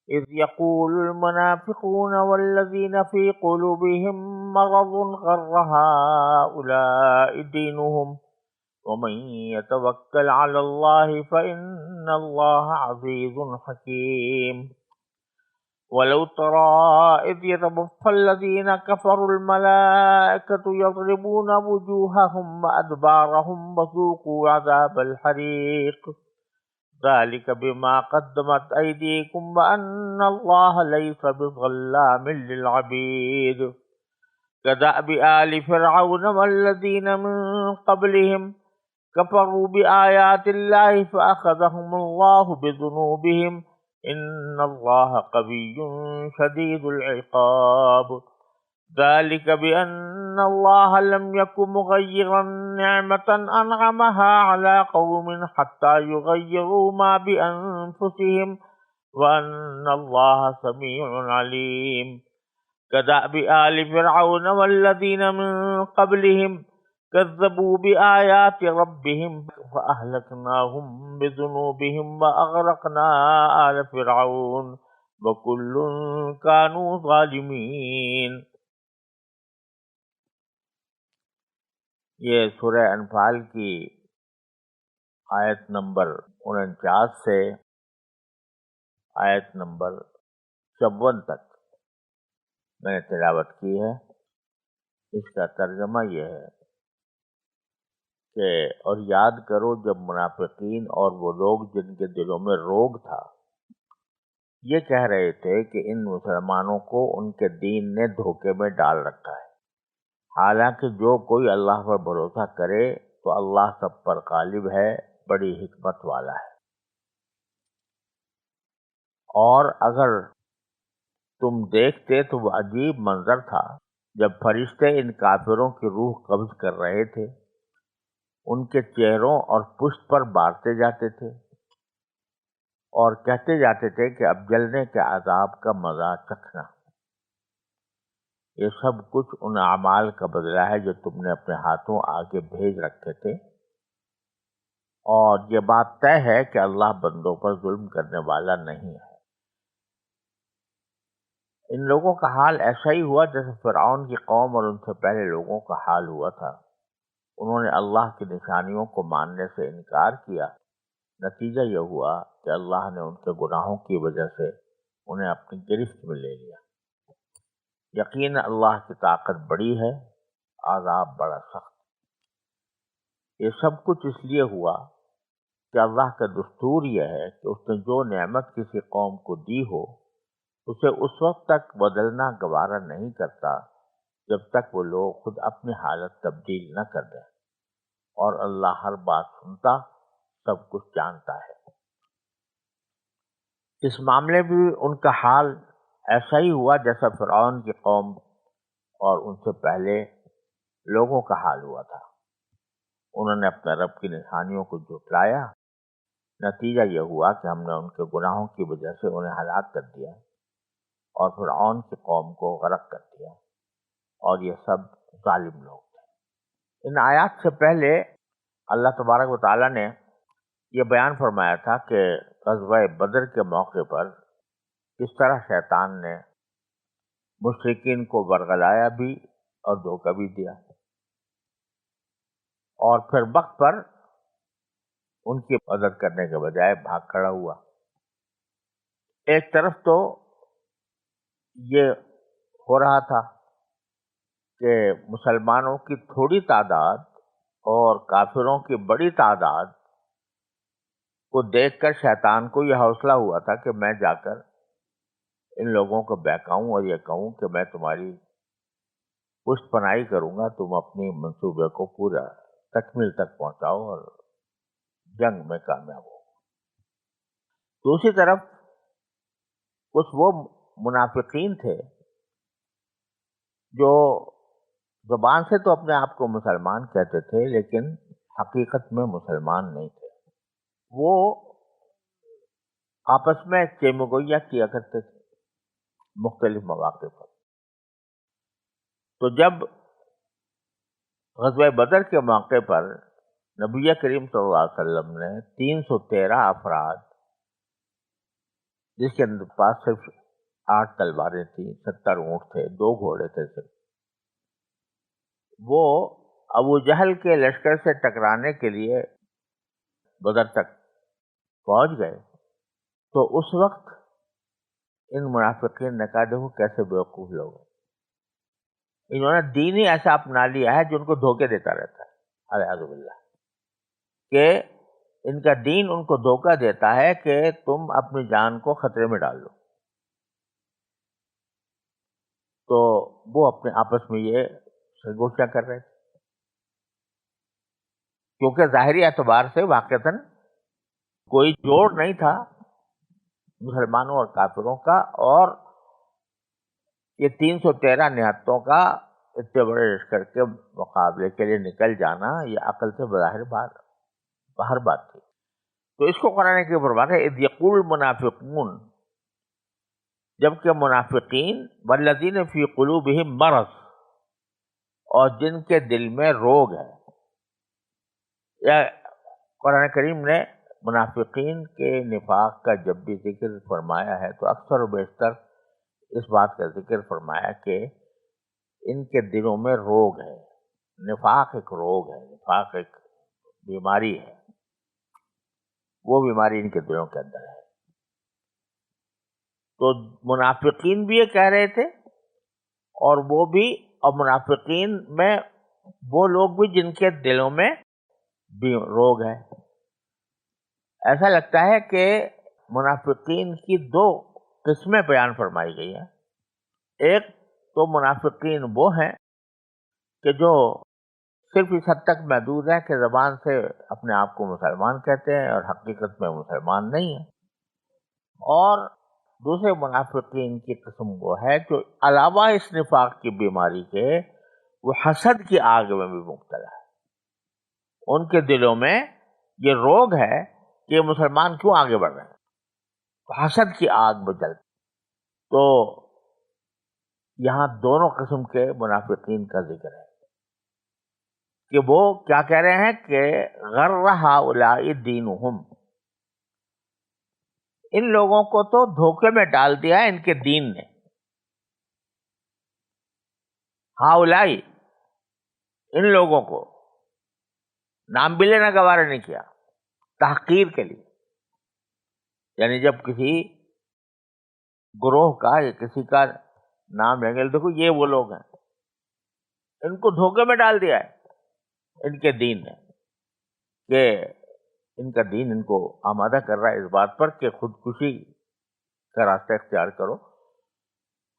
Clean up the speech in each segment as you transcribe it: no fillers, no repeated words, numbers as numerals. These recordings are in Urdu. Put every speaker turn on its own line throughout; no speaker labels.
إذ يقول المنافقون والذين في قلوبهم مرض غر هؤلاء دينهم ومن يتوكل على الله فإن الله عزيز حكيم ولو ترى إذ يتوفى الذين كفروا الملائكة يضربون وجوههم وأدبارهم وذوقوا عذاب الحريق ذلك بما قدمت أيديكم وأن الله ليس بظلام للعبيد كدأب آل فرعون والذين من قبلهم كفروا بآيات الله فأخذهم الله بذنوبهم إن الله قوي شديد العقاب ذلك بأن الله لم يكن مغيرا نعمة أنعمها على قوم حتى يغيروا ما بأنفسهم وأن الله سميع عليم كدأب آل فرعون والذين من قبلهم كذبوا بآيات ربهم فأهلكناهم بذنوبهم وأغرقنا آل فرعون وكل كانوا ظالمين. یہ سورہ انفال کی آیت نمبر 49 سے آیت نمبر 54 تک میں نے تلاوت کی ہے. اس کا ترجمہ یہ ہے کہ اور یاد کرو جب منافقین اور وہ لوگ جن کے دلوں میں روگ تھا یہ کہہ رہے تھے کہ ان مسلمانوں کو ان کے دین نے دھوکے میں ڈال رکھا ہے، حالانکہ جو کوئی اللہ پر بھروسہ کرے تو اللہ سب پر غالب ہے، بڑی حکمت والا ہے. اور اگر تم دیکھتے تو وہ عجیب منظر تھا جب فرشتے ان کافروں کی روح قبض کر رہے تھے، ان کے چہروں اور پشت پر بارتے جاتے تھے اور کہتے جاتے تھے کہ اب جلنے کے عذاب کا مزہ چکھنا. یہ سب کچھ ان اعمال کا بدلہ ہے جو تم نے اپنے ہاتھوں آگے بھیج رکھے تھے، اور یہ بات طے ہے کہ اللہ بندوں پر ظلم کرنے والا نہیں ہے. ان لوگوں کا حال ایسا ہی ہوا جیسے فرعون کی قوم اور ان سے پہلے لوگوں کا حال ہوا تھا. انہوں نے اللہ کی نشانیوں کو ماننے سے انکار کیا. نتیجہ یہ ہوا کہ اللہ نے ان کے گناہوں کی وجہ سے انہیں اپنی گرفت میں لے لیا. یقین اللہ کی طاقت بڑی ہے، عذاب بڑا سخت. یہ سب کچھ اس لیے ہوا کہ اللہ کا دستور یہ ہے کہ اس نے جو نعمت کسی قوم کو دی ہو اسے اس وقت تک بدلنا گوارا نہیں کرتا جب تک وہ لوگ خود اپنی حالت تبدیل نہ کر دیں، اور اللہ ہر بات سنتا، سب کچھ جانتا ہے. اس معاملے میں بھی ان کا حال ایسا ہی ہوا جیسا فرعون کی قوم اور ان سے پہلے لوگوں کا حال ہوا تھا. انہوں نے اپنے رب کی نشانیوں کو جھٹلایا. نتیجہ یہ ہوا کہ ہم نے ان کے گناہوں کی وجہ سے انہیں ہلاک کر دیا اور فرعون کی قوم کو غرق کر دیا، اور یہ سب ظالم لوگ تھے. ان آیات سے پہلے اللہ تبارک و تعالیٰ نے یہ بیان فرمایا تھا کہ غزوہ بدر کے موقع پر کس طرح شیطان نے مشرکین کو ورغلایا بھی اور دھوکہ بھی دیا، اور پھر وقت پر ان کی مدد کرنے کے بجائے بھاگ کھڑا ہوا. ایک طرف تو یہ ہو رہا تھا کہ مسلمانوں کی تھوڑی تعداد اور کافروں کی بڑی تعداد کو دیکھ کر شیطان کو یہ حوصلہ ہوا تھا کہ میں جا کر ان لوگوں کو بہکاؤں اور یہ کہوں کہ میں تمہاری پشت پناہی کروں گا، تم اپنی منصوبے کو پورا تکمیل تک پہنچاؤ اور جنگ میں کامیاب ہو. دوسری طرف کچھ وہ منافقین تھے جو زبان سے تو اپنے آپ کو مسلمان کہتے تھے لیکن حقیقت میں مسلمان نہیں تھے. وہ آپس میں چیمگوئیاں کیا کرتے تھے مختلف مواقع پر. تو جب غزوہ بدر کے موقع پر نبی کریم صلی اللہ علیہ وسلم نے 313 افراد جس کے پاس صرف 8 تلواریں تھیں، 70 اونٹ تھے، 2 گھوڑے تھے صرف، وہ ابو جہل کے لشکر سے ٹکرانے کے لیے بدر تک پہنچ گئے، تو اس وقت ان منافقین نے کہا دیکھو کیسے بیوقوف لوگ ہیں، انہوں نے دین ہی ایسا اپنا لیا ہے جو ان کو دھوکے دیتا رہتا ہے، اعوذ باللہ، کہ ان کا دین ان کو دھوکہ دیتا ہے کہ تم اپنی جان کو خطرے میں ڈال لو. تو وہ اپنے آپس میں یہ سرگوشیاں کر رہے تھے، کیونکہ ظاہری اعتبار سے واقعتاً کوئی جوڑ نہیں تھا مسلمانوں اور کافروں کا، اور یہ 313 نہتوں کا اتنے بڑے لشکر کے مقابلے کے لیے نکل جانا یہ عقل سے بظاہر باہر بات تھی. تو اس کو قرآن کی فرماتا ہے اذ یقول المنافقون، جبکہ منافقین والذین فی قلوبہم مرض، اور جن کے دل میں روگ ہے. یا قرآن کریم نے منافقین کے نفاق کا جب بھی ذکر فرمایا ہے تو اکثر و بیشتر اس بات کا ذکر فرمایا کہ ان کے دلوں میں روگ ہے. نفاق ایک روگ ہے، نفاق ایک بیماری ہے، وہ بیماری ان کے دلوں کے اندر ہے. تو منافقین بھی یہ کہہ رہے تھے، اور وہ بھی، اور منافقین میں وہ لوگ بھی جن کے دلوں میں بھی روگ ہے. ایسا لگتا ہے کہ منافقین کی 2 قسمیں بیان فرمائی گئی ہیں. ایک تو منافقین وہ ہیں کہ جو صرف اس حد تک محدود ہے کہ زبان سے اپنے آپ کو مسلمان کہتے ہیں اور حقیقت میں مسلمان نہیں ہیں. اور دوسرے منافقین کی قسم وہ ہے جو علاوہ اس نفاق کی بیماری کے وہ حسد کی آگ میں بھی مبتلا ہے. ان کے دلوں میں یہ روگ ہے کہ مسلمان کیوں آگے بڑھ رہے ہیں، حسد کی آگ میں جلتے. تو یہاں دونوں قسم کے منافقین کا ذکر ہے کہ وہ کیا کہہ رہے ہیں کہ غر ہؤلاء دینہم، ان لوگوں کو تو دھوکے میں ڈال دیا ہے ان کے دین نے. ہؤلاء، ان لوگوں کو نام بھی لینا گوارا نہیں کیا تحقیر کے لیے. یعنی جب کسی گروہ کا یا کسی کا نام لیں گے، دیکھو یہ وہ لوگ ہیں، ان کو دھوکے میں ڈال دیا ہے ان کے دین نے، کہ ان کا دین ان کو آمادہ کر رہا ہے اس بات پر کہ خودکشی کا راستہ اختیار کرو،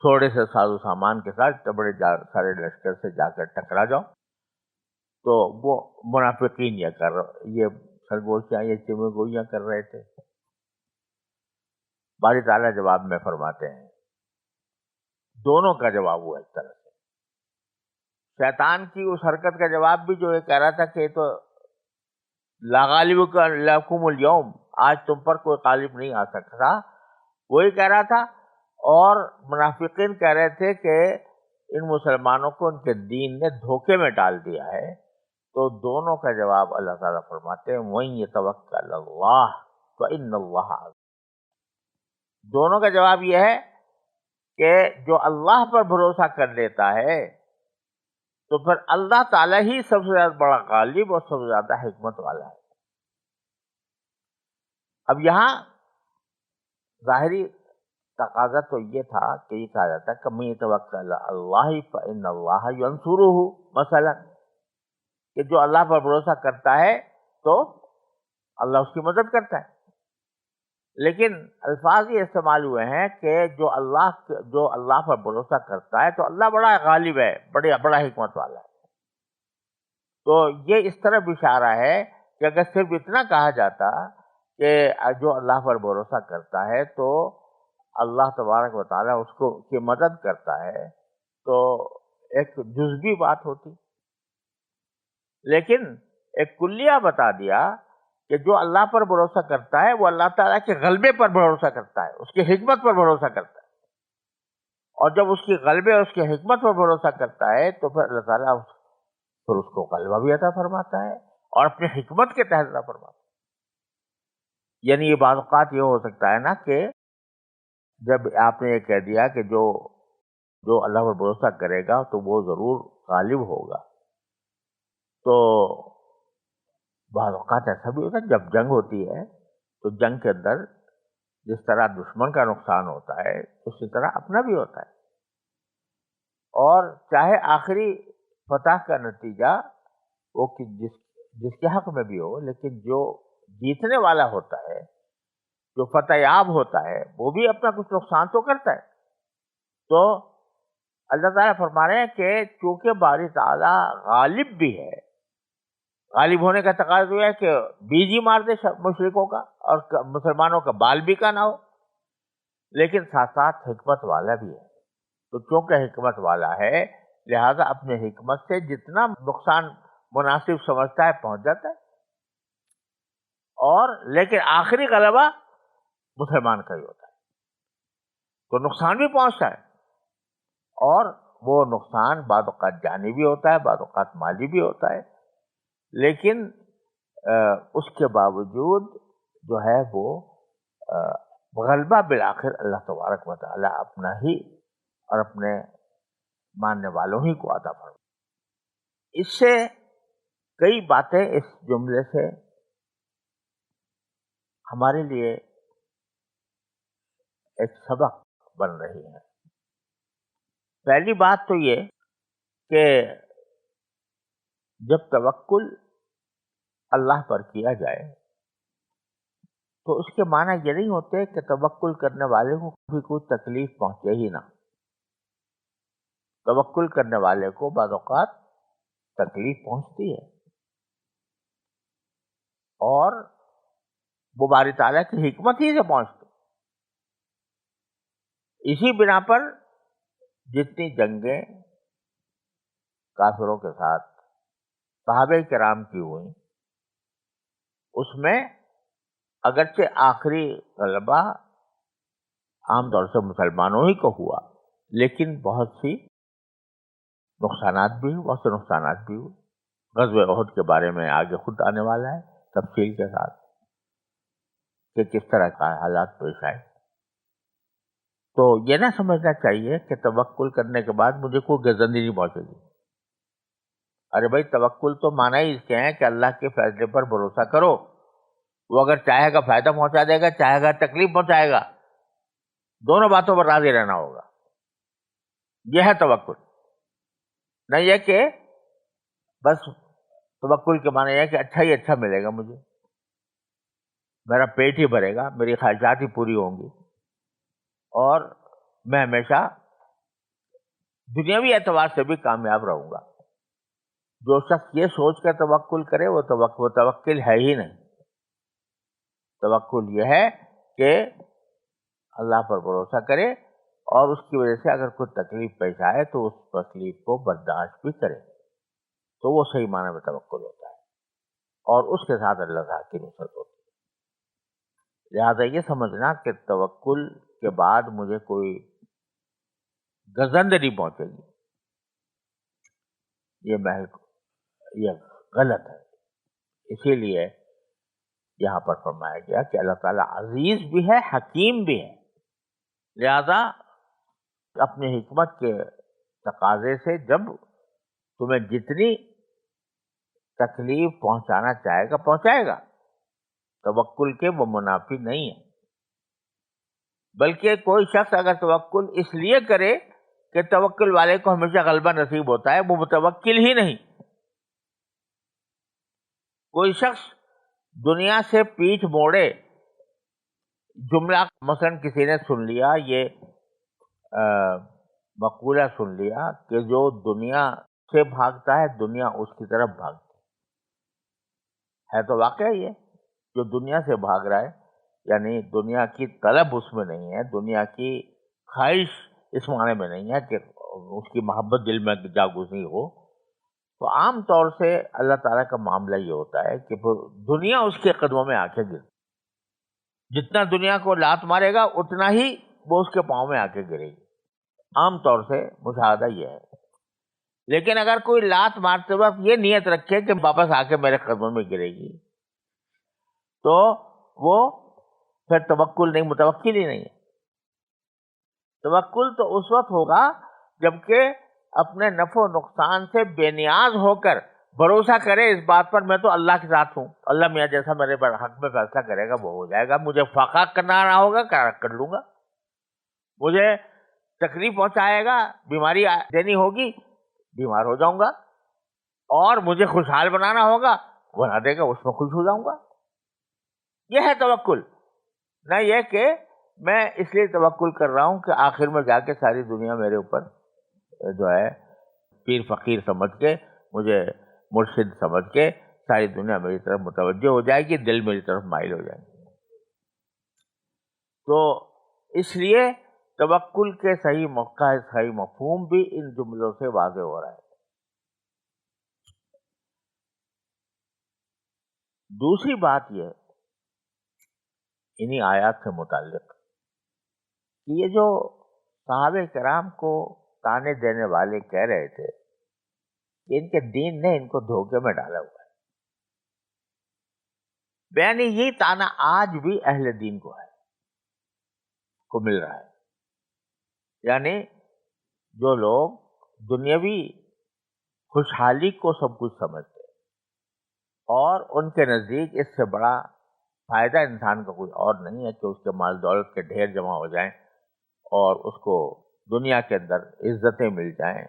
تھوڑے سے ساز و سامان کے ساتھ بڑے سارے لشکر سے جا کر ٹکرا جاؤ. تو وہ منافقین یہ سرگوشیاں، یہ چمے گوئیاں کر رہے تھے. باری تعالیٰ جواب میں فرماتے ہیں دونوں کا جواب ہوا ایک طرح سے. شیطان کی اس حرکت کا جواب بھی جو یہ کہہ رہا تھا کہ تو لا غالب لکم اليوم، آج تم پر کوئی غالب نہیں آ سکتا، وہی کہہ رہا تھا. اور منافقین کہہ رہے تھے کہ ان مسلمانوں کو ان کے دین نے دھوکے میں ڈال دیا ہے. تو دونوں کا جواب اللہ تعالیٰ فرماتے ہیں وَإِن يَتَوَكَّلْ اللَّهُ فَإِنَّ اللَّهَ. دونوں کا جواب یہ ہے کہ جو اللہ پر بھروسہ کر لیتا ہے تو پھر اللہ تعالیٰ ہی سب سے زیادہ بڑا غالب اور سب سے زیادہ حکمت والا ہے. اب یہاں ظاہری تقاضا تو یہ تھا کہ یہ کہا جاتا ہے کہ من یتوکل علی اللہ فإن اللہ ینصرہ، مثلا کہ جو اللہ پر بھروسہ کرتا ہے تو اللہ اس کی مدد کرتا ہے. لیکن الفاظ یہ استعمال ہوئے ہیں کہ جو اللہ پر بھروسہ کرتا ہے تو اللہ بڑا غالب ہے، بڑا حکمت والا ہے. تو یہ اس طرح اشارہ ہے کہ اگر صرف اتنا کہا جاتا کہ جو اللہ پر بھروسہ کرتا ہے تو اللہ تبارک و تعالیٰ اس کو کی مدد کرتا ہے تو ایک جزوی بات ہوتی. لیکن ایک کلیہ بتا دیا کہ جو اللہ پر بھروسہ کرتا ہے وہ اللہ تعالیٰ کے غلبے پر بھروسہ کرتا ہے، اس کی حکمت پر بھروسہ کرتا ہے. اور جب اس کی غلبے اور اس کی حکمت پر بھروسہ کرتا ہے تو پھر اللہ تعالیٰ پھر اس کو غلبہ بھی عطا فرماتا ہے اور اپنی حکمت کے تحت عطا فرماتا ہے. یعنی یہ بعض اوقات یہ ہو سکتا ہے نا کہ جب آپ نے یہ کہہ دیا کہ جو اللہ پر بھروسہ کرے گا تو وہ ضرور غالب ہوگا، تو بعض اوقات ایسا بھی ہوتا ہے جب جنگ ہوتی ہے تو جنگ کے اندر جس طرح دشمن کا نقصان ہوتا ہے اسی طرح اپنا بھی ہوتا ہے، اور چاہے آخری فتح کا نتیجہ وہ جس کے حق میں بھی ہو، لیکن جو جیتنے والا ہوتا ہے، جو فتح یاب ہوتا ہے، وہ بھی اپنا کچھ نقصان تو کرتا ہے۔ تو اللہ تعالیٰ فرما رہے ہیں کہ چونکہ باری تعالیٰ غالب بھی ہے، غالب ہونے کا تقاضا یہ ہے کہ بیج ہی مار دے مشرکوں کا اور مسلمانوں کا بال بھی کا نہ ہو، لیکن ساتھ ساتھ حکمت والا بھی ہے۔ تو چونکہ حکمت والا ہے لہذا اپنے حکمت سے جتنا نقصان مناسب سمجھتا ہے پہنچ جاتا ہے، اور لیکن آخری غلبہ مسلمان کا ہی ہوتا ہے، تو نقصان بھی پہنچتا ہے، اور وہ نقصان بعض اوقات جانی بھی ہوتا ہے، بعض اوقات مالی بھی ہوتا ہے، لیکن اس کے باوجود جو ہے وہ غلبہ بالآخر اللہ تبارک و تعالی اپنا ہی اور اپنے ماننے والوں ہی کو عطا فرمائے۔ اس سے کئی باتیں اس جملے سے ہمارے لیے ایک سبق بن رہی ہیں۔ پہلی بات تو یہ کہ جب توکل اللہ پر کیا جائے تو اس کے معنی یہ نہیں ہوتے کہ توکل کرنے والے کو بھی کوئی تکلیف پہنچے ہی نہ۔ توکل کرنے والے کو بعض اوقات تکلیف پہنچتی ہے، اور وہ باری تعالیٰ کی حکمت ہی سے پہنچتی۔ اسی بنا پر جتنی جنگیں کافروں کے ساتھ صحابہ کرام کی ہوئی، اس میں اگرچہ آخری غلبہ عام طور سے مسلمانوں ہی کو ہوا، لیکن بہت سی نقصانات بھی ہوئے۔ غزوہ احد کے بارے میں آگے خود آنے والا ہے تفصیل کے ساتھ کہ کس طرح کا حالات پیش آئے۔ تو یہ نہ سمجھنا چاہیے کہ توکل کرنے کے بعد مجھے کوئی گزندی نہیں پہنچے گی۔ ارے بھائی، توکل تو مانا ہی اس کے ہیں کہ اللہ کے فیصلے پر بھروسہ کرو، وہ اگر چاہے گا فائدہ پہنچا دے گا، چاہے گا تکلیف پہنچائے گا، دونوں باتوں پر راضی رہنا ہوگا۔ یہ ہے توکل، نہ یہ کہ بس توکل کے معنی یہ ہے کہ اچھا ہی اچھا ملے گا، مجھے میرا پیٹ ہی بھرے گا، میری خواہشات ہی پوری ہوں گی، اور میں ہمیشہ دنیاوی اعتبار سے بھی کامیاب رہوں گا۔ جو شخص یہ سوچ کر توکل کرے وہ توکل ہے ہی نہیں۔ توکل یہ ہے کہ اللہ پر بھروسہ کرے اور اس کی وجہ سے اگر کوئی تکلیف پیش آئے تو اس تکلیف کو برداشت بھی کرے، تو وہ صحیح معنی میں توکل ہوتا ہے، اور اس کے ساتھ اللہ تعالیٰ کی نصرت ہوتی ہے۔ لہٰذا یہ سمجھنا کہ توکل کے بعد مجھے کوئی گزند نہیں پہنچے گی، یہ غلط ہے۔ اسی لیے یہاں پر فرمایا گیا کہ اللہ تعالیٰ عزیز بھی ہے، حکیم بھی ہے، لہذا اپنی حکمت کے تقاضے سے جب تمہیں جتنی تکلیف پہنچانا چاہے گا پہنچائے گا، توکل کے وہ منافی نہیں ہے۔ بلکہ کوئی شخص اگر توکل اس لیے کرے کہ توکل والے کو ہمیشہ غلبہ نصیب ہوتا ہے، وہ متوکل ہی نہیں۔ کوئی شخص دنیا سے پیٹھ موڑے، جملہ مثلا کسی نے سن لیا، یہ مقولہ سن لیا کہ جو دنیا سے بھاگتا ہے دنیا اس کی طرف بھاگتی ہے تو واقعہ یہ جو دنیا سے بھاگ رہا ہے، یعنی دنیا کی طلب اس میں نہیں ہے، دنیا کی خواہش اس معنی میں نہیں ہے کہ اس کی محبت دل میں جاگزی ہو، تو عام طور سے اللہ تعالیٰ کا معاملہ یہ ہوتا ہے کہ دنیا اس کے قدموں میں آ کے گر، جتنا دنیا کو لات مارے گا اتنا ہی وہ اس کے پاؤں میں آ کے گرے گی، عام طور سے مشاہدہ یہ ہے۔ لیکن اگر کوئی لات مارتے وقت یہ نیت رکھے کہ واپس آ کے میرے قدموں میں گرے گی، تو وہ پھر توکل نہیں، متوکل ہی نہیں ہے۔ توکل تو اس وقت ہوگا جبکہ اپنے نفع و نقصان سے بے نیاز ہو کر بھروسہ کرے اس بات پر میں تو اللہ کے ساتھ ہوں، اللہ میاں جیسا میرے حق میں فیصلہ کرے گا وہ ہو جائے گا، مجھے فاقہ کرنا رہا ہوگا کر لوں گا، مجھے تکلیف پہنچائے گا، بیماری دینی ہوگی بیمار ہو جاؤں گا، اور مجھے خوشحال بنانا ہوگا بنا دے گا، اس میں خوش ہو جاؤں گا۔ یہ ہے توکل، نہ یہ کہ میں اس لیے توکل کر رہا ہوں کہ آخر میں جا کے ساری دنیا میرے اوپر جو ہے پیر فقیر سمجھ کے، مجھے مرشد سمجھ کے ساری دنیا میری طرف متوجہ ہو جائے گی، دل میری طرف مائل ہو جائے گی۔ تو اس لیے توکل کے صحیح موقع، صحیح مفہوم بھی ان جملوں سے واضح ہو رہا ہے۔ دوسری بات یہ انہی آیات سے متعلق کہ یہ جو صحابہ کرام کو تانے دینے والے کہہ رہے تھے کہ ان کے دین نے ان کو دھوکے میں ڈالا ہوا ہے، یعنی یہ تانا آج بھی اہل دین کو مل رہا ہے۔ یعنی جو لوگ دنیاوی خوشحالی کو سب کچھ سمجھتے اور ان کے نزدیک اس سے بڑا فائدہ انسان کا کوئی اور نہیں ہے کہ اس کے مال دولت کے ڈھیر جمع ہو جائیں اور اس کو دنیا کے اندر عزتیں مل جائیں،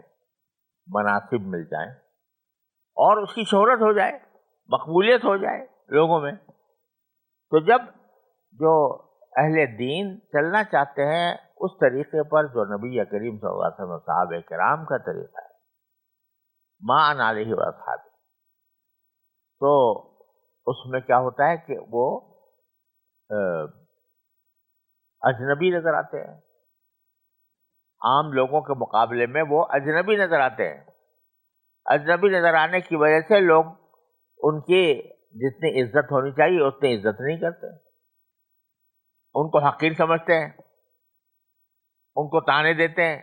مناصب مل جائیں اور اس کی شہرت ہو جائے، مقبولیت ہو جائے لوگوں میں۔ تو جب جو اہل دین چلنا چاہتے ہیں اس طریقے پر جو نبی کریم صلی اللہ علیہ وسلم صحابہ کرام کا طریقہ ہے، ما انا علیہ واصحابہ، تو اس میں کیا ہوتا ہے کہ وہ اجنبی نظر آتے ہیں، عام لوگوں کے مقابلے میں وہ اجنبی نظر آتے ہیں۔ اجنبی نظر آنے کی وجہ سے لوگ ان کی جتنی عزت ہونی چاہیے اتنی عزت نہیں کرتے، ان کو حقیر سمجھتے ہیں، ان کو طعنے دیتے ہیں،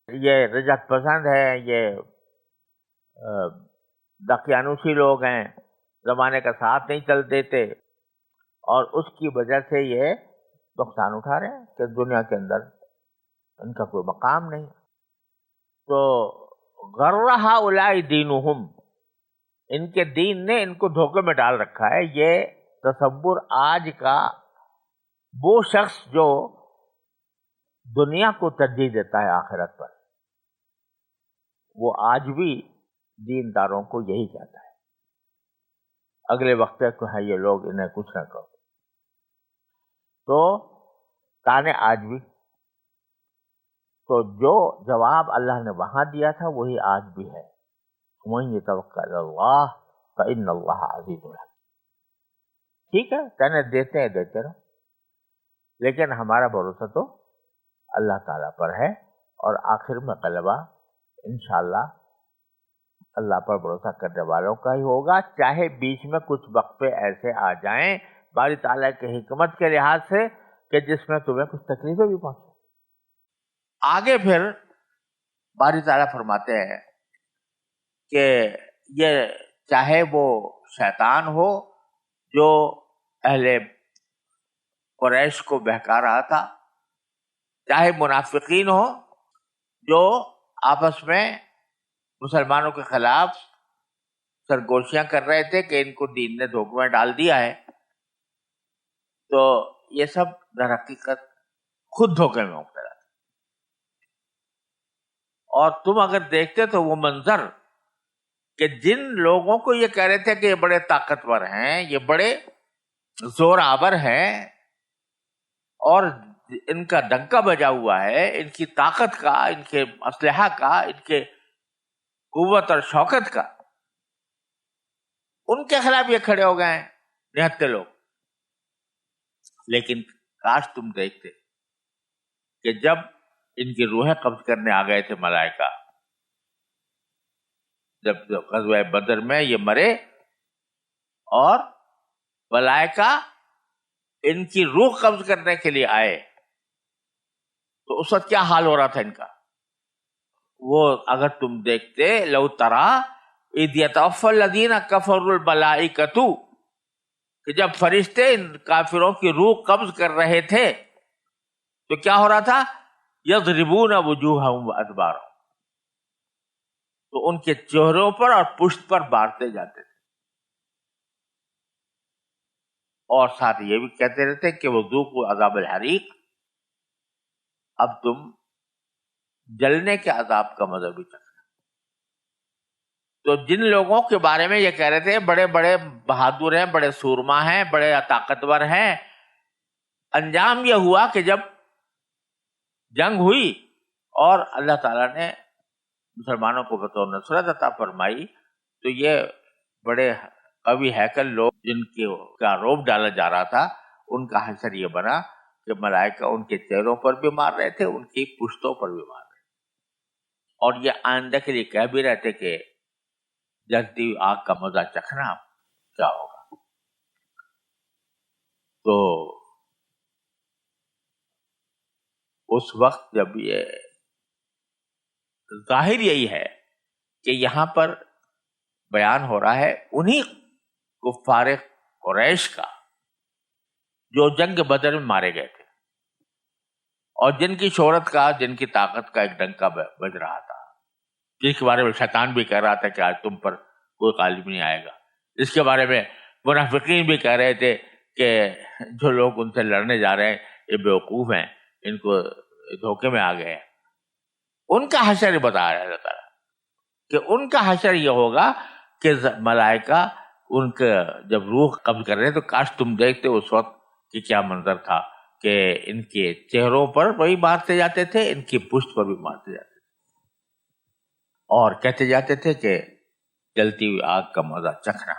یہ رجعت پسند ہے، یہ دقیانوسی لوگ ہیں، زمانے کا ساتھ نہیں چل دیتے، اور اس کی وجہ سے یہ نقصان اٹھا رہے ہیں کہ دنیا کے اندر ان کا کوئی مقام نہیں۔ تو غر ہؤلاء دینہم، ان کے دین نے ان کو دھوکے میں ڈال رکھا ہے۔ یہ تصور آج کا وہ شخص جو دنیا کو ترجیح دیتا ہے آخرت پر، وہ آج بھی دینداروں کو یہی کہتا ہے، اگلے وقت کو ہے یہ لوگ انہیں کچھ نہ کرو۔ تو تانے آج بھی، تو جو جواب اللہ نے وہاں دیا تھا وہی آج بھی ہے، وَمَن يَتَوَکَّلْ عَلَى اللَّهِ فَإِنَّ اللَّهَ عَزِیزٌ حَکِیمٌ۔ ٹھیک ہے، کہنے دیتے رہو، لیکن ہمارا بھروسہ تو اللہ تعالیٰ پر ہے، اور آخر میں غلبہ انشاءاللہ اللہ پر بھروسہ کرنے والوں کا ہی ہوگا، چاہے بیچ میں کچھ وقفے ایسے آ جائیں باری تعالیٰ کی حکمت کے لحاظ سے کہ جس میں تمہیں کچھ تکلیفیں بھی پہنچیں۔ آگے پھر باری تعالیٰ فرماتے ہیں کہ یہ چاہے وہ شیطان ہو جو اہل قریش کو بہکا رہا تھا، چاہے منافقین ہو جو آپس میں مسلمانوں کے خلاف سرگوشیاں کر رہے تھے کہ ان کو دین نے دھوکے میں ڈال دیا ہے، تو یہ سب در حقیقت خود دھوکے میں مبتلا تھے۔ اور تم اگر دیکھتے تو وہ منظر کہ جن لوگوں کو یہ کہہ رہے تھے کہ یہ بڑے طاقتور ہیں، یہ بڑے زور آور ہیں اور ان کا ڈنکا بجا ہوا ہے، ان کی طاقت کا، ان کے اسلحہ کا، ان کے قوت اور شوکت کا، ان کے خلاف یہ کھڑے ہو گئے ہیں نہتے لوگ۔ لیکن کاش تم دیکھتے کہ جب ان کی روحیں قبض کرنے آ گئے تھے ملائکہ، جب غزوہ بدر میں یہ مرے اور ملائکہ ان کی روح قبض کرنے کے لیے آئے، تو اس وقت کیا حال ہو رہا تھا ان کا؟ وہ اگر تم دیکھتے، لو ترا اذ یتوفی الذین کفروا الملائکۃ، کہ جب فرشتے ان کافروں کی روح قبض کر رہے تھے تو کیا ہو رہا تھا؟ یضربون وجوہہم وادبارہم، تو ان کے چہروں پر اور پشت پر مارتے جاتے تھے، اور ساتھ یہ بھی کہتے رہتے کہ وذوقوا عذاب الحریق، اب تم جلنے کے عذاب کا مزہ بھی چکھنا۔ تو جن لوگوں کے بارے میں یہ کہہ رہے تھے بڑے بڑے بہادر ہیں، بڑے سورما ہیں، بڑے طاقتور ہیں، انجام یہ ہوا کہ جب جنگ ہوئی اور اللہ تعالیٰ نے مسلمانوں کو بطور نصرت عطا فرمائی، تو یہ بڑے قوی ہیکل لوگ جن کا روب ڈالا جا رہا تھا، ان کا حشر یہ بنا کہ ملائکہ ان کے چہروں پر بھی مار رہے تھے، ان کی پشتوں پر بھی مار رہے تھے، اور یہ آئندہ کے لیے کہہ بھی رہے تھے کہ جلتی ہوئی آگ کا مزہ چکھنا کیا ہوگا۔ تو اس وقت جب یہ ظاہر یہی ہے کہ یہاں پر بیان ہو رہا ہے انہی کفار قریش کا جو جنگ بدر میں مارے گئے تھے، اور جن کی شہرت کا، جن کی طاقت کا ایک ڈنکا بج رہا تھا، جس کے بارے میں شیطان بھی کہہ رہا تھا کہ آج تم پر کوئی غالب نہیں آئے گا، جس کے بارے میں منافقین بھی کہہ رہے تھے کہ جو لوگ ان سے لڑنے جا رہے ہیں یہ بیوقوف ہیں، ان کو دھوکے میں آ گئے ہیں۔ ان کا حشر بتا رہا ہے اللہ تعالیٰ کہ ان کا حشر یہ ہوگا کہ ملائکہ ان کا جب روح قبض کر رہے تو کاش تم دیکھتے اس وقت کہ کیا منظر تھا کہ ان کے چہروں پر وہی مارتے جاتے تھے، ان کی پشت پر بھی مارتے جاتے تھے، اور کہتے جاتے تھے کہ جلتی ہوئی آگ کا مزہ چکھنا۔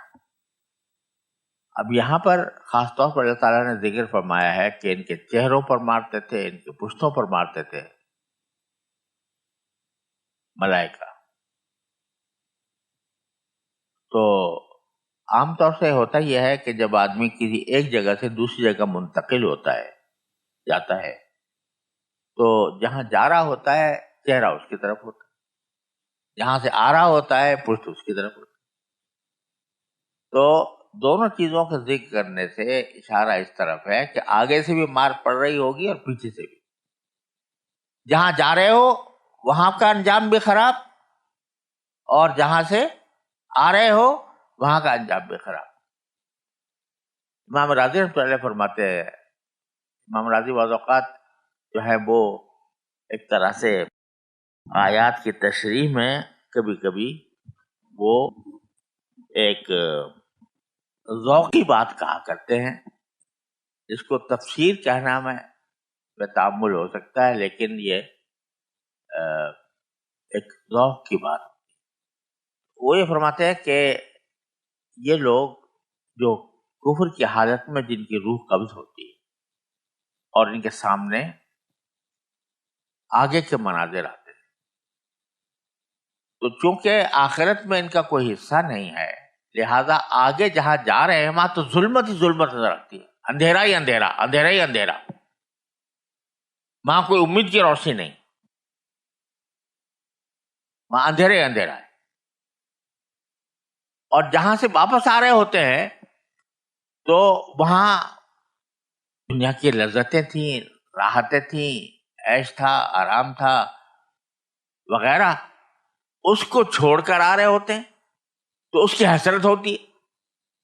اب یہاں پر خاص طور پر اللہ تعالیٰ نے ذکر فرمایا ہے کہ ان کے چہروں پر مارتے تھے، ان کے پشتوں پر مارتے تھے ملائکہ۔ تو عام طور سے ہوتا یہ ہے کہ جب آدمی کسی ایک جگہ سے دوسری جگہ منتقل ہوتا ہے، جاتا ہے، تو جہاں جا رہا ہوتا ہے چہرہ اس کی طرف ہوتا ہے، جہاں سے آ رہا ہوتا ہے پشت اس کی طرف ہوتا ہے۔ تو دونوں چیزوں کا ذکر کرنے سے اشارہ اس طرف ہے کہ آگے سے بھی مار پڑ رہی ہوگی اور پیچھے سے بھی۔ جہاں جا رہے ہو وہاں کا انجام بھی خراب، اور جہاں سے آ رہے ہو وہاں کا انجام بھی خراب۔ امام راضی رحمۃ اللہ فرماتے ہیں، امام راضی بعض اوقات جو ہے وہ ایک طرح سے آیات کی تشریح میں کبھی کبھی وہ ایک ذوقی بات کہا کرتے ہیں، جس کو تفسیر کہنا میں تعمل ہو سکتا ہے، لیکن یہ ایک ذوق کی بات۔ وہ یہ فرماتے ہیں کہ یہ لوگ جو کفر کی حالت میں جن کی روح قبض ہوتی ہے اور ان کے سامنے آگے کے مناظر آتے ہیں، تو چونکہ آخرت میں ان کا کوئی حصہ نہیں ہے، لہذا آگے جہاں جا رہے ہیں وہاں تو ظلمت ہی ظلمت نظر آتی ہے، اندھیرا ہی اندھیرا، اندھیرا ہی اندھیرا، وہاں کوئی امید کی روشنی نہیں، وہاں اندھیرا ہی اندھیرا ہے۔ اور جہاں سے واپس آ رہے ہوتے ہیں تو وہاں دنیا کی لذتیں تھیں، راحتیں تھیں، عیش تھا، آرام تھا وغیرہ، اس کو چھوڑ کر آ رہے ہوتے ہیں تو اس کی حسرت ہوتی ہے،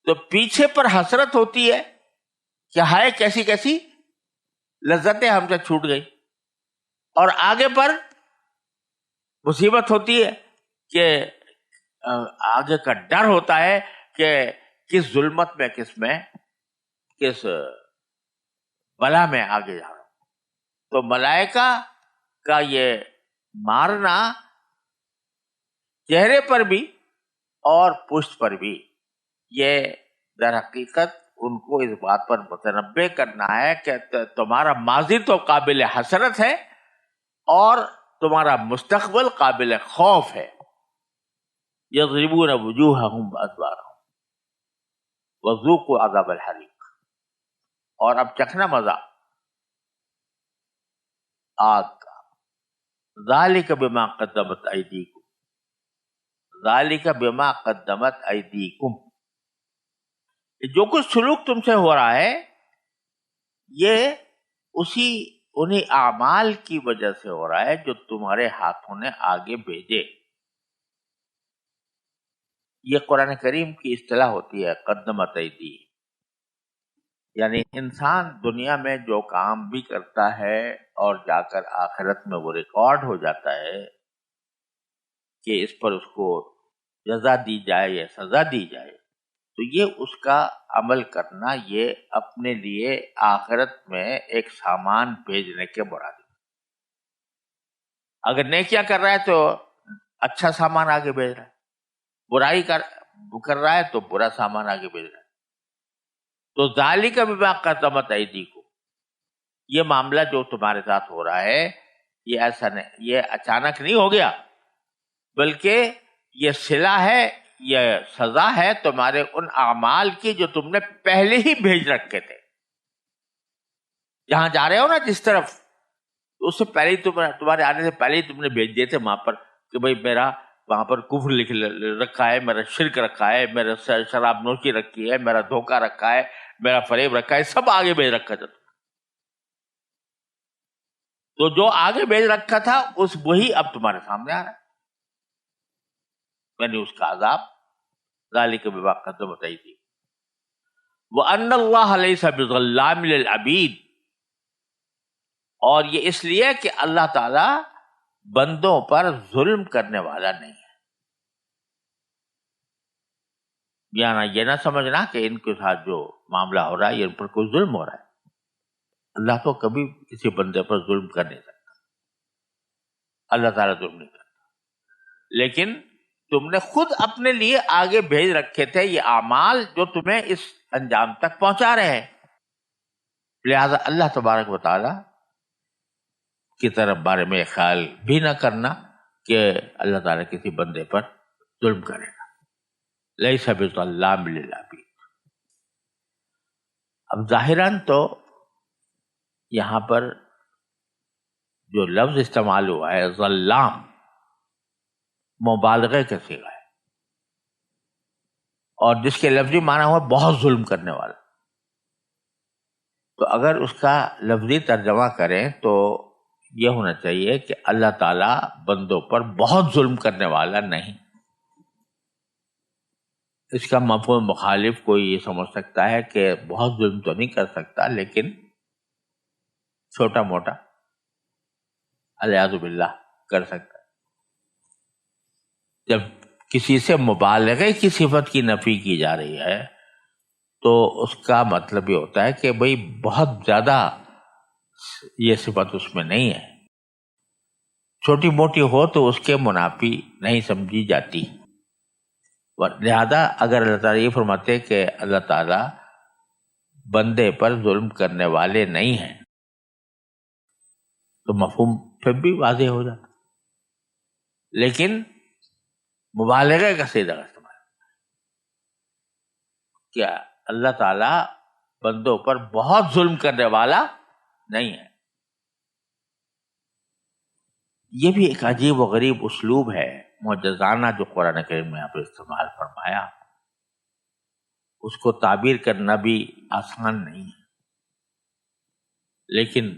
تو پیچھے پر حسرت ہوتی ہے کہ ہائے کیسی کیسی لذتیں ہم سے چھوٹ گئی، اور آگے پر مصیبت ہوتی ہے کہ آگے کا ڈر ہوتا ہے کہ کس ظلمت میں، کس بلا میں آگے جا رہا ہوں۔ تو ملائکہ کا یہ مارنا چہرے پر بھی اور پشت پر بھی، یہ در حقیقت ان کو اس بات پر متنبہ کرنا ہے کہ تمہارا ماضی تو قابل حسرت ہے اور تمہارا مستقبل قابل خوف ہے۔ یضربون وجوہہم وادبارہم وذوقوا عذاب الحریق، اور اب چکھنا مزہ آگ کا۔ ذالک بما قدمت ایدیکم، ذالک بما قدمت ایدیکم، جو کچھ سلوک تم سے ہو رہا ہے یہ اسی انہی اعمال کی وجہ سے ہو رہا ہے جو تمہارے ہاتھوں نے آگے بھیجے. یہ قرآن کریم کی اصطلاح ہوتی ہے قدمت ایدی. یعنی انسان دنیا میں جو کام بھی کرتا ہے اور جا کر آخرت میں وہ ریکارڈ ہو جاتا ہے کہ اس پر اس کو جزا دی جائے یا سزا دی جائے، تو یہ اس کا عمل کرنا یہ اپنے لیے آخرت میں ایک سامان بھیجنے کے برابر. اگر نیکیاں کر رہا ہے تو اچھا سامان آگے بھیج رہا ہے، برائی کر رہا ہے تو برا سامان آگے بھیج رہا ہے. تو ذالک بما قدمت ایدیکم، یہ معاملہ جو تمہارے ساتھ ہو رہا ہے یہ ایسا نہیں، یہ اچانک نہیں ہو گیا، بلکہ یہ صلہ ہے، یہ سزا ہے تمہارے ان اعمال کی جو تم نے پہلے ہی بھیج رکھے تھے. جہاں جا رہے ہو نا جس طرف، اس سے پہلے ہی تمہارے آنے سے پہلے ہی تم نے بھیج دیے تھے وہاں پر کہ بھئی میرا وہاں پر کفر لکھ رکھا ہے، میرا شرک رکھا ہے، میرا شراب نوشی رکھی ہے، میرا دھوکہ رکھا ہے، میرا فریب رکھا ہے، سب آگے بھیج رکھا تھا. تو جو آگے بھیج رکھا تھا اس وہی اب تمہارے سامنے آ رہا ہے، یعنی اس کا عذاب. ذالک بما قدمت ایدیکم وان اللہ لیس بظلام للعبید، اور یہ اس لیے کہ اللہ تعالی بندوں پر ظلم کرنے والا نہیں ہے. یعنی یہ نہ سمجھنا کہ ان کے ساتھ جو معاملہ ہو رہا ہے یہ ان پر کوئی ظلم ہو رہا ہے. اللہ تو کبھی کسی بندے پر ظلم کر نہیں سکتا، اللہ تعالیٰ ظلم نہیں کرتا. لیکن تم نے خود اپنے لیے آگے بھیج رکھے تھے یہ اعمال جو تمہیں اس انجام تک پہنچا رہے ہیں. لہذا اللہ تبارک و تعالیٰ کی طرف بارے میں خیال بھی نہ کرنا کہ اللہ تعالیٰ کسی بندے پر ظلم کرے گا. لیس بظلام للعبید. اب ظاہراً تو یہاں پر جو لفظ استعمال ہوا ہے ظلام، مبالغے کا صیغہ ہے، اور جس کے لفظی معنی ہوا بہت ظلم کرنے والا. تو اگر اس کا لفظی ترجمہ کریں تو یہ ہونا چاہیے کہ اللہ تعالیٰ بندوں پر بہت ظلم کرنے والا نہیں. اس کا مفہوم مخالف کوئی یہ سمجھ سکتا ہے کہ بہت ظلم تو نہیں کر سکتا لیکن چھوٹا موٹا الیاذ باللہ کر سکتا ہے. جب کسی سے مبالغے کی صفت کی نفی کی جا رہی ہے تو اس کا مطلب یہ ہوتا ہے کہ بھئی بہت زیادہ یہ صفت اس میں نہیں ہے، چھوٹی موٹی ہو تو اس کے منافی نہیں سمجھی جاتی. لہذا اگر اللہ تعالیٰ یہ فرماتے کہ اللہ تعالیٰ بندے پر ظلم کرنے والے نہیں ہیں تو مفہوم پھر بھی واضح ہو جاتا. لیکن مبالغے کا صیغہ استعمال کیا اللہ تعالیٰ بندوں پر بہت ظلم کرنے والا نہیں ہے. یہ بھی ایک عجیب و غریب اسلوب ہے معجزانہ جو قرآن کریم میں یہاں پہ استعمال فرمایا. اس کو تعبیر کرنا بھی آسان نہیں ہے، لیکن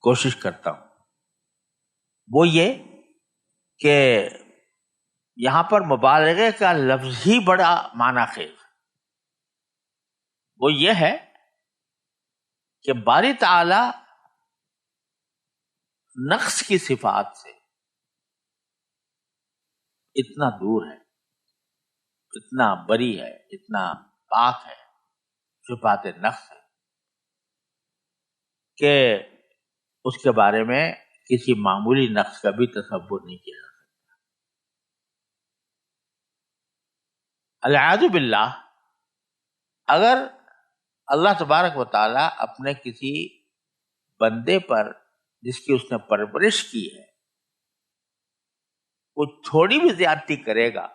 کوشش کرتا ہوں. وہ یہ کہ یہاں پر مبالغے کا لفظ ہی بڑا معنی خیز. وہ یہ ہے کہ باری تعالی نقص کی صفات سے اتنا دور ہے، اتنا بری ہے، اتنا پاک ہے، صفات نقص ہے کہ اس کے بارے میں کسی معمولی نقص کا بھی تصور نہیں کیا جا سکتا. الیاذ باللہ اگر اللہ تبارک و تعالی اپنے کسی بندے پر جس کی اس نے پرورش کی ہے وہ تھوڑی بھی زیادتی کرے گا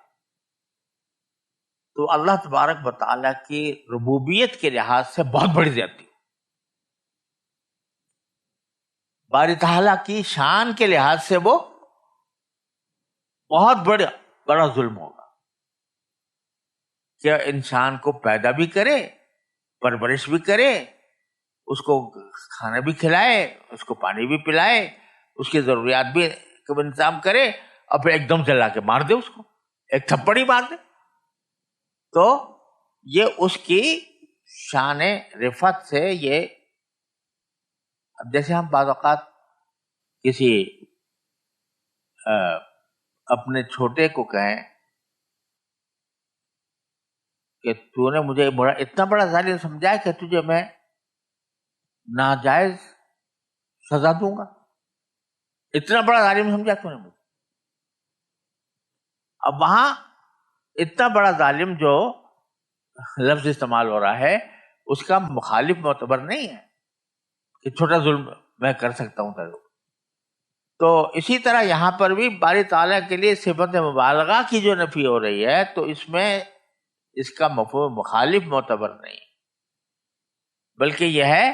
تو اللہ تبارک و تعالی کی ربوبیت کے لحاظ سے بہت بڑی زیادتی، باری تعالیٰ کی شان کے لحاظ سے وہ بہت بڑا ظلم ہوگا کہ انسان کو پیدا بھی کرے، پرورش بھی کرے، اس کو کھانا بھی کھلائے، اس کو پانی بھی پلائے، اس کی ضروریات بھی کا انتظام کرے، اور پھر ایک دم سے لا کے مار دے، اس کو ایک تھپڑ ہی مار دے. تو یہ اس کی شان رفعت سے، یہ اب جیسے ہم بعض اوقات کسی اپنے چھوٹے کو کہیں کہ تو نے مجھے اتنا بڑا ظالم سمجھا ہے کہ تجھے میں ناجائز سزا دوں گا، اتنا بڑا ظالم سمجھا تو نے مجھے. اب وہاں اتنا بڑا ظالم جو لفظ استعمال ہو رہا ہے اس کا مخالف معتبر نہیں ہے کہ چھوٹا ظلم میں کر سکتا ہوں تیرے. تو اسی طرح یہاں پر بھی باری تعالیٰ کے لیے صفت مبالغہ کی جو نفی ہو رہی ہے تو اس میں اس کا مفہوم مخالف معتبر نہیں، بلکہ یہ ہے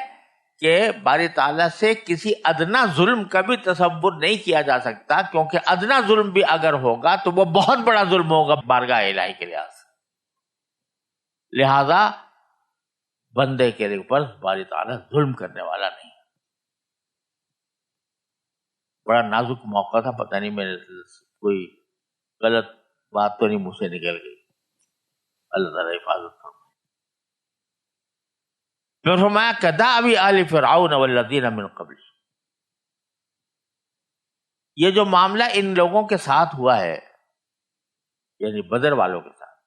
کہ باری تعالیٰ سے کسی ادنا ظلم کا بھی تصور نہیں کیا جا سکتا، کیونکہ ادنا ظلم بھی اگر ہوگا تو وہ بہت بڑا ظلم ہوگا بارگاہ الہی کے لحاظ سے. لہذا بندے کے اوپر باری تعالیٰ ظلم کرنے والا نہیں. بڑا نازک موقع تھا، پتہ نہیں میرے کوئی غلط بات تو نہیں منہ سے نکل گئی، اللہ تعالیٰ حفاظت کرو. پھر فرمایا کدأب آل فرعون والذین من قبل، یہ جو معاملہ ان لوگوں کے ساتھ ہوا ہے یعنی بدر والوں کے ساتھ،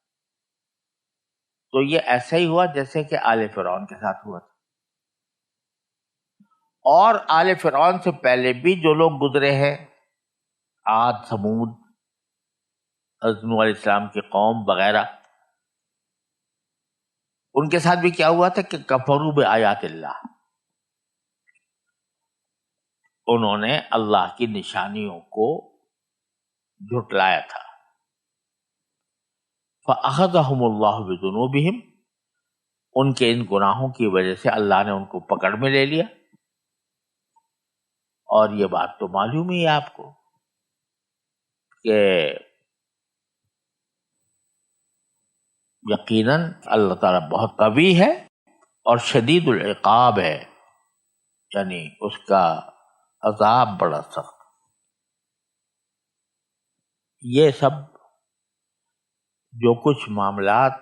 تو یہ ایسا ہی ہوا جیسے کہ آل فرعون کے ساتھ ہوا تھا. اور آل فرعون سے پہلے بھی جو لوگ گزرے ہیں، عاد، ثمود، حضرت نوح علیہ السلام کی قوم وغیرہ، ان کے ساتھ بھی کیا ہوا تھا کہ کفروا بآیات اللہ، انہوں نے اللہ کی نشانیوں کو جھٹلایا تھا. فأخذهم اللہ بذنوبہم، ان کے ان گناہوں کی وجہ سے اللہ نے ان کو پکڑ میں لے لیا. اور یہ بات تو معلوم ہی ہے آپ کو کہ یقیناً اللہ تعالیٰ بہت قوی ہے اور شدید العقاب ہے، یعنی اس کا عذاب بڑا سخت. یہ سب جو کچھ معاملات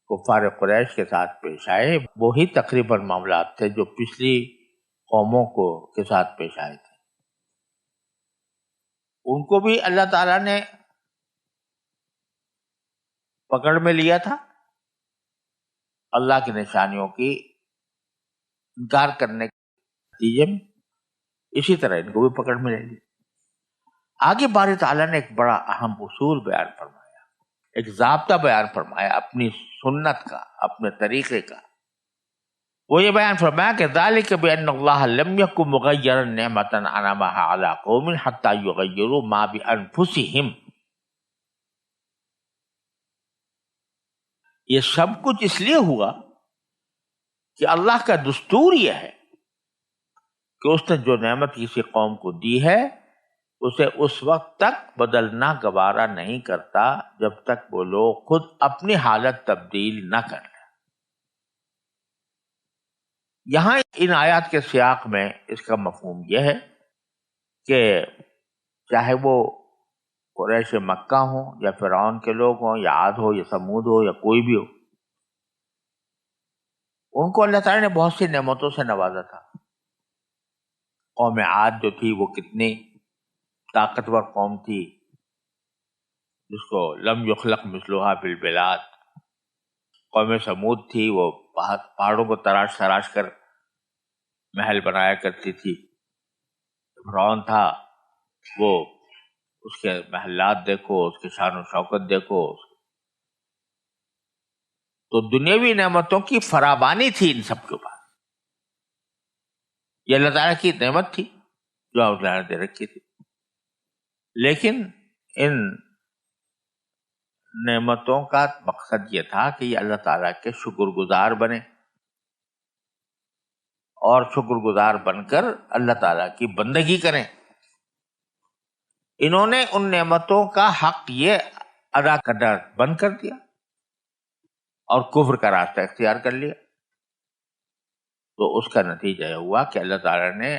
کفار قریش کے ساتھ پیش آئے وہی تقریباً معاملات تھے جو پچھلی قوموں کے ساتھ پیش آئے تھے. ان کو بھی اللہ تعالیٰ نے پکڑ میں لیا تھا اللہ کی نشانیوں کی انکار کرنے کے نتیجے میں، اسی طرح ان کو بھی پکڑ میں لے لیا. آگے باری تعالیٰ نے ایک بڑا اہم اصول بیان فرمایا، ایک ضابطہ بیان فرمایا اپنی سنت کا، اپنے طریقے کا. وہ یہ بیان فرمایا کہ ذالک بأن اللہ لم یکن مغیرا نعمۃ انعمها علی قوم حتی یغیروا ما بانفسہم. یہ سب کچھ اس لیے ہوا کہ اللہ کا دستور یہ ہے کہ اس نے جو نعمت کسی قوم کو دی ہے اسے اس وقت تک بدلنا گوارا نہیں کرتا جب تک وہ لوگ خود اپنی حالت تبدیل نہ کر لیں. یہاں ان آیات کے سیاق میں اس کا مفہوم یہ ہے کہ چاہے وہ قریش مکہ ہوں یا فرعون کے لوگ ہوں یا عاد ہو یا سمود ہو یا کوئی بھی ہو، ان کو اللہ تعالیٰ نے بہت سی نعمتوں سے نوازا تھا. قوم عاد جو تھی وہ کتنی طاقتور قوم تھی جس کو لم یخلق مثلھا فی البلاد. قوم سمود تھی، وہ پہاڑوں کو تراش تراش کر محل بنایا کرتی تھی. فرعون تھا، وہ اس کے محلات دیکھو، اس کے شان و شوکت دیکھو. تو دنیاوی نعمتوں کی فراوانی تھی ان سب کے پاس. یہ اللہ تعالیٰ کی نعمت تھی جو اللہ نے دے رکھی تھی. لیکن ان نعمتوں کا مقصد یہ تھا کہ یہ اللہ تعالیٰ کے شکر گزار بنے اور شکر گزار بن کر اللہ تعالیٰ کی بندگی کریں. انہوں نے ان نعمتوں کا حق یہ ادا کرنا بند کر دیا اور کفر کا راستہ اختیار کر لیا. تو اس کا نتیجہ یہ ہوا کہ اللہ تعالیٰ نے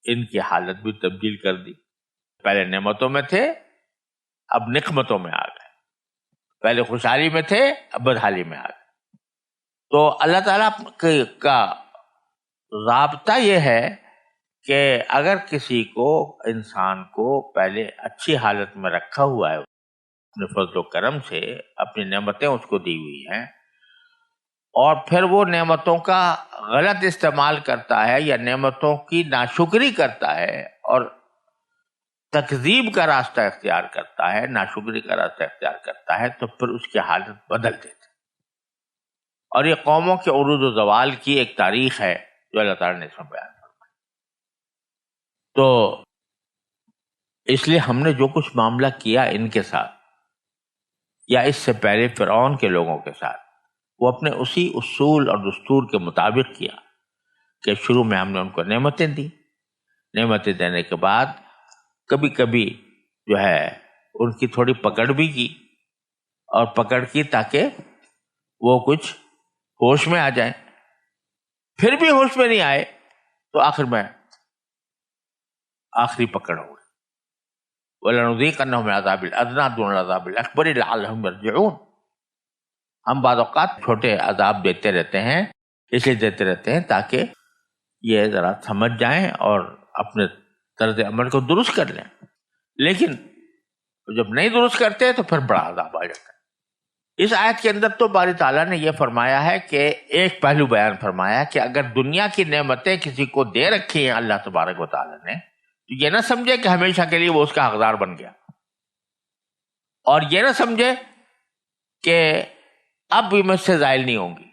ان کی حالت بھی تبدیل کر دی. پہلے نعمتوں میں تھے، اب نقمتوں میں آ گئے. پہلے خوشحالی میں تھے، اب بدحالی میں آ گئے. تو اللہ تعالیٰ کا ضابطہ یہ ہے کہ اگر کسی کو، انسان کو پہلے اچھی حالت میں رکھا ہوا ہے، اپنے فضل و کرم سے اپنی نعمتیں اس کو دی ہوئی ہیں، اور پھر وہ نعمتوں کا غلط استعمال کرتا ہے یا نعمتوں کی ناشکری کرتا ہے اور تکذیب کا راستہ اختیار کرتا ہے، ناشکری کا راستہ اختیار کرتا ہے، تو پھر اس کی حالت بدل دیتے. اور یہ قوموں کے عروج و زوال کی ایک تاریخ ہے جو اللہ تعالیٰ نے اس میں بیان فرمائی. تو اس لیے ہم نے جو کچھ معاملہ کیا ان کے ساتھ یا اس سے پہلے فرعون کے لوگوں کے ساتھ، وہ اپنے اسی اصول اور دستور کے مطابق کیا کہ شروع میں ہم نے ان کو نعمتیں دی. نعمتیں دینے کے بعد کبھی کبھی جو ہے ان کی تھوڑی پکڑ بھی کی، اور پکڑ کی تاکہ وہ کچھ ہوش میں آ جائیں. پھر بھی ہوش میں نہیں آئے تو آخر میں آخری پکڑ ہو گئی. وَلَنُذِيقَنَّهُمْ مِنَ الْعَذَابِ الْأَدْنَىٰ دُونَ الْعَذَابِ الْأَكْبَرِ لَعَلَّهُمْ يَرْجِعُونَ. ہم بعض اوقات چھوٹے عذاب دیتے رہتے ہیں، اس لیے دیتے رہتے ہیں تاکہ یہ ذرا سمجھ جائیں اور اپنے طرز عمل کو درست کر لیں. لیکن جب نہیں درست کرتے تو پھر بڑا عذاب آ جاتا ہے. اس آیت کے اندر تو باری تعالیٰ نے یہ فرمایا ہے کہ ایک پہلو بیان فرمایا کہ اگر دنیا کی نعمتیں کسی کو دے رکھی ہیں اللہ تبارک و تعالیٰ نے، تو یہ نہ سمجھے کہ ہمیشہ کے لیے وہ اس کا حقدار بن گیا، اور یہ نہ سمجھے کہ اب بھی مجھ سے زائل نہیں ہوں گی،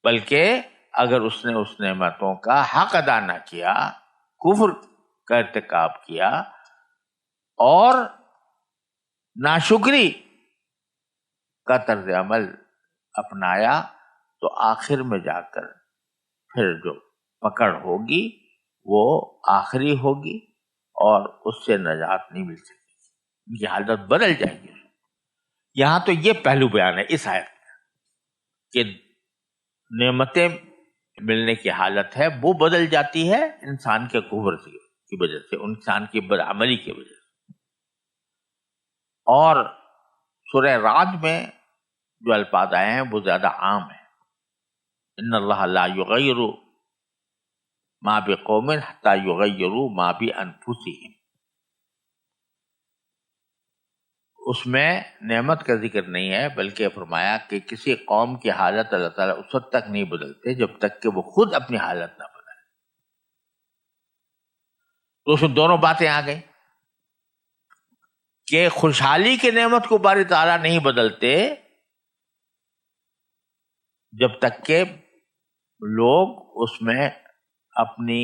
بلکہ اگر اس نے اس نعمتوں کا حق ادا نہ کیا، کفر کا ارتکاب کیا اور ناشکری کا طرز عمل اپنایا، تو آخر میں جا کر پھر جو پکڑ ہوگی وہ آخری ہوگی اور اس سے نجات نہیں مل سکتی، یہ حالت بدل جائے گی. یہاں تو یہ پہلو بیان ہے اس آیت کہ نعمتیں ملنے کی حالت ہے وہ بدل جاتی ہے انسان کے کفر کی وجہ سے، انسان کی بدعملی کی وجہ سے. اور سورہ رعد میں جو الفاظ آئے ہیں وہ زیادہ عام ہیں. ان اللہ لا یغیر ما بقوم حتی یغیروا ما بانفسہم. اس میں نعمت کا ذکر نہیں ہے، بلکہ فرمایا کہ کسی قوم کی حالت اللہ تعالیٰ اس وقت تک نہیں بدلتے جب تک کہ وہ خود اپنی حالت نہ بدلے. تو اس میں دونوں باتیں آ گئی کہ خوشحالی کی نعمت کو باری تعالیٰ نہیں بدلتے جب تک کہ لوگ اس میں اپنی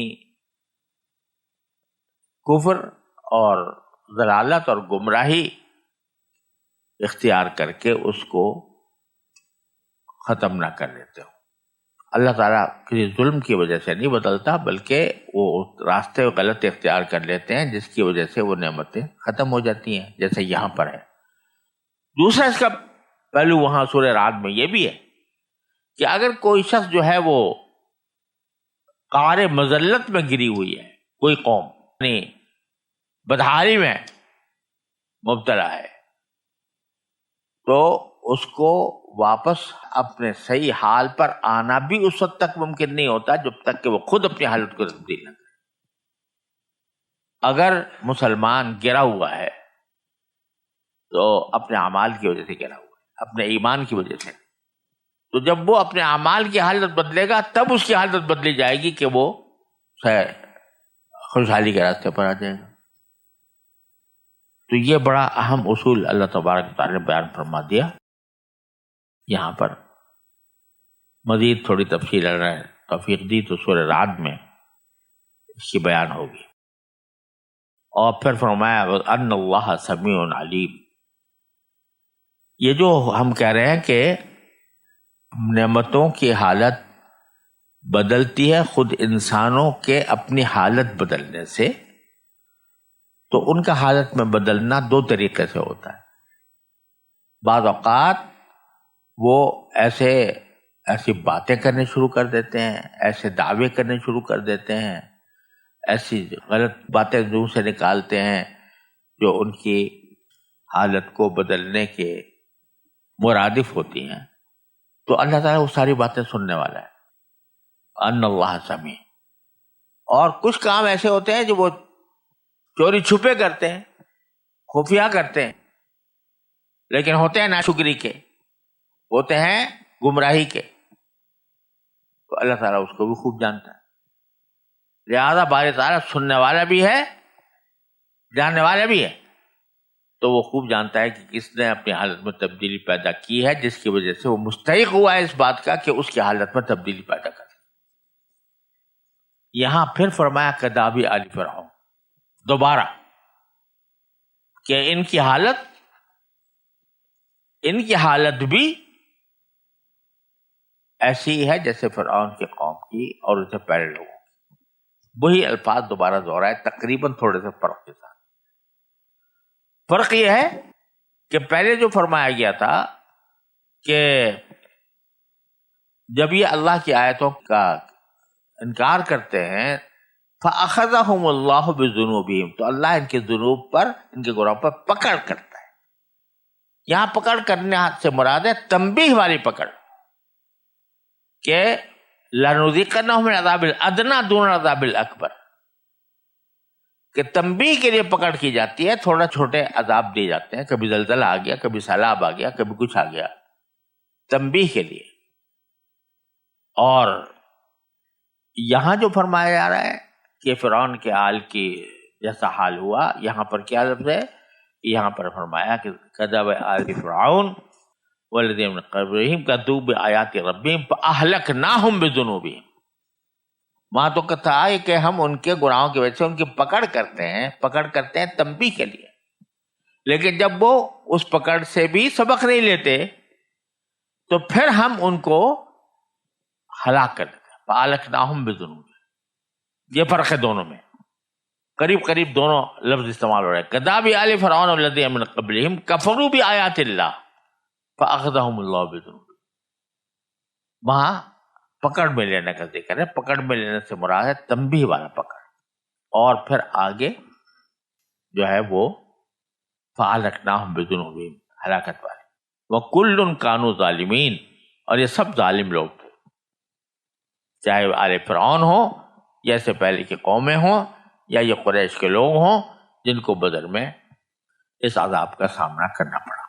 کفر اور ضلالت اور گمراہی اختیار کر کے اس کو ختم نہ کر لیتے ہو. اللہ تعالیٰ کسی ظلم کی وجہ سے نہیں بدلتا، بلکہ وہ راستے غلط اختیار کر لیتے ہیں جس کی وجہ سے وہ نعمتیں ختم ہو جاتی ہیں، جیسے یہاں پر ہے. دوسرا اس کا پہلو وہاں سورہ رعد میں یہ بھی ہے کہ اگر کوئی شخص جو ہے وہ قعر مذلت میں گری ہوئی ہے، کوئی قوم یعنی بدحالی میں مبتلا ہے، تو اس کو واپس اپنے صحیح حال پر آنا بھی اس وقت تک ممکن نہیں ہوتا جب تک کہ وہ خود اپنی حالت کو تبدیل نہ کرے. اگر مسلمان گرا ہوا ہے تو اپنے اعمال کی وجہ سے گرا ہوا ہے، اپنے ایمان کی وجہ سے. تو جب وہ اپنے اعمال کی حالت بدلے گا تب اس کی حالت بدلی جائے گی کہ وہ خوشحالی کے راستے پر آ جائے گا. تو یہ بڑا اہم اصول اللہ تبارک و تعالی نے بیان فرما دیا. یہاں پر مزید تھوڑی تفصیل اگر توفیق دی تو سورہ رعد میں اس کی بیان ہوگی. اور پھر فرمایا ان اللہ سمیع علیم. یہ جو ہم کہہ رہے ہیں کہ نعمتوں کی حالت بدلتی ہے خود انسانوں کے اپنی حالت بدلنے سے، تو ان کا حالت میں بدلنا دو طریقے سے ہوتا ہے. بعض اوقات وہ ایسی باتیں کرنے شروع کر دیتے ہیں، ایسے دعوے کرنے شروع کر دیتے ہیں، ایسی غلط باتیں منہ سے نکالتے ہیں جو ان کی حالت کو بدلنے کے مرادف ہوتی ہیں، تو اللہ تعالیٰ وہ ساری باتیں سننے والا ہے. ان اللہ سمیع. اور کچھ کام ایسے ہوتے ہیں جو وہ چوری چھپے کرتے ہیں، خفیہ کرتے ہیں، لیکن ہوتے ہیں ناشکری کے، ہوتے ہیں گمراہی کے، تو اللہ تعالیٰ اس کو بھی خوب جانتا ہے. لہذا باری تعالیٰ سننے والا بھی ہے، جاننے والا بھی ہے، تو وہ خوب جانتا ہے کہ کس نے اپنی حالت میں تبدیلی پیدا کی ہے، جس کی وجہ سے وہ مستحق ہوا ہے اس بات کا کہ اس کی حالت میں تبدیلی پیدا کر. یہاں پھر فرمایا کدابی آل فرعون، دوبارہ کہ ان کی حالت بھی ایسی ہے جیسے فرعون کی قوم کی اور اسے پہلے لوگوں کی. وہی الفاظ دوبارہ دہرائے تقریباً تھوڑے سے فرق کے ساتھ. فرق یہ ہے کہ پہلے جو فرمایا گیا تھا کہ جب یہ اللہ کی آیتوں کا انکار کرتے ہیں فَأَخَذَهُمُ اللَّهُ بِذُنُوبِهِمْ، تو اللہ ان کے ذنوب پر، ان کے گناہوں پر پکڑ کرتا ہے. یہاں پکڑ کرنے سے مراد ہے تنبیہ والی پکڑ، کہ لَنُذِيقَنَّهُمْ مِنْ عَذَابِ الْأَدْنَىٰ دُونَ الْعَذَابِ الْأَكْبَرِ، کہ تنبیہ کے لیے پکڑ کی جاتی ہے، تھوڑا چھوٹے عذاب دیے جاتے ہیں، کبھی زلزلہ آ گیا، کبھی سیلاب آ گیا، کبھی کچھ آ گیا، تنبیہ کے لیے. اور یہاں جو فرمایا جا رہا ہے کہ فرعون کے آل کی جیسا حال ہوا، یہاں پر کیا لفظ ہے؟ یہاں پر فرمایا کہ کذب آل فرعون والذین من قبلہم کذبوا بآیات ربہم فأہلکناہم بذنوبہم. وہاں تو کہا ہے کہ ہم ان کے گناہوں کی وجہ سے ان کی پکڑ کرتے ہیں تنبیہ کے لیے، لیکن جب وہ اس پکڑ سے بھی سبق نہیں لیتے تو پھر ہم ان کو ہلاک کر دیتے ہیں. فأہلکناہم بذنوبہم. یہ فرق ہے دونوں میں، قریب قریب دونوں لفظ استعمال ہو رہے ہیں. کذب آل فرعون والذین من قبلہم کفروا بآیات اللہ فأخذہم اللہ بذنوبہم. وہاں پکڑ میں لینے کا ذکر ہے. پکڑ میں لینے سے مراد ہے تنبیہ والا پکڑ. اور پھر آگے جو ہے وہ فأہلکناہم بذنوبہم، ہلاکت والے. وَكُلٌّ كَانُوا ظَالِمِينَ، اور یہ سب ظالم لوگ تھے، چاہے آل فرعون ہو یا اس سے پہلے کی قومیں ہوں یا یہ قریش کے لوگ ہوں جن کو بدر میں اس عذاب کا سامنا کرنا پڑا.